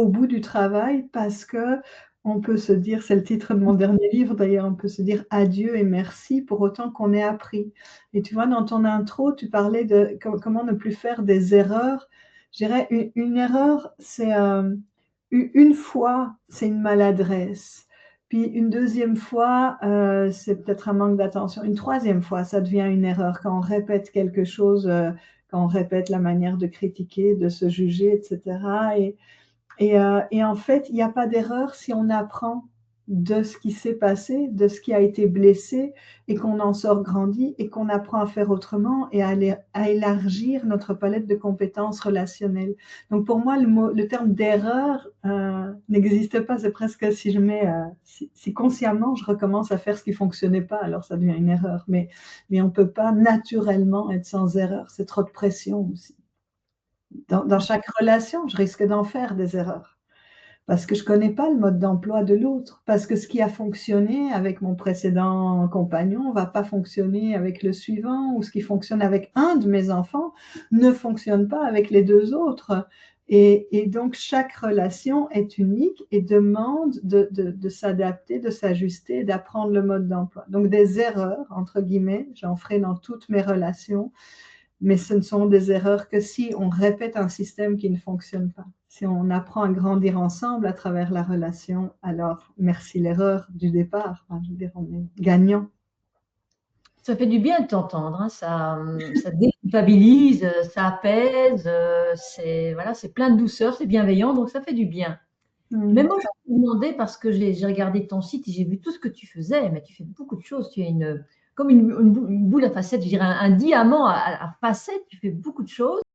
au bout du travail parce que on peut se dire, c'est le titre de mon dernier livre d'ailleurs, on peut se dire adieu et merci pour autant qu'on ait appris. Et tu vois, dans ton intro, tu parlais de comment ne plus faire des erreurs. Je dirais une erreur, c'est une fois, c'est une maladresse. Puis une deuxième fois, c'est peut-être un manque d'attention. Une troisième fois, ça devient une erreur quand on répète quelque chose, quand on répète la manière de critiquer, de se juger, etc. Et en fait, il n'y a pas d'erreur si on apprend de ce qui s'est passé, de ce qui a été blessé, et qu'on en sort grandi, et qu'on apprend à faire autrement et à élargir notre palette de compétences relationnelles. Donc pour moi, le terme d'erreur n'existe pas. C'est presque si je mets, si consciemment je recommence à faire ce qui fonctionnait pas, alors ça devient une erreur. Mais on ne peut pas naturellement être sans erreur. C'est trop de pression aussi. Dans chaque relation, je risque d'en faire des erreurs parce que je ne connais pas le mode d'emploi de l'autre, parce que ce qui a fonctionné avec mon précédent compagnon ne va pas fonctionner avec le suivant, ou ce qui fonctionne avec un de mes enfants ne fonctionne pas avec les deux autres. Et donc, chaque relation est unique et demande de s'adapter, de s'ajuster, d'apprendre le mode d'emploi. Donc, des erreurs, entre guillemets, j'en ferai dans toutes mes relations, mais ce ne sont des erreurs que si on répète un système qui ne fonctionne pas. Si on apprend à grandir ensemble à travers la relation, alors merci l'erreur du départ. Enfin, je veux dire, on est gagnant. Ça fait du bien de t'entendre, hein. Ça déculpabilise, ça apaise, c'est voilà, c'est plein de douceur, c'est bienveillant, donc ça fait du bien. Mais Mm. moi, je me demandais, parce que j'ai regardé ton site et j'ai vu tout ce que tu faisais, mais tu fais beaucoup de choses. Tu es comme une boule à facettes, je dirais un diamant à facettes, tu fais beaucoup de choses.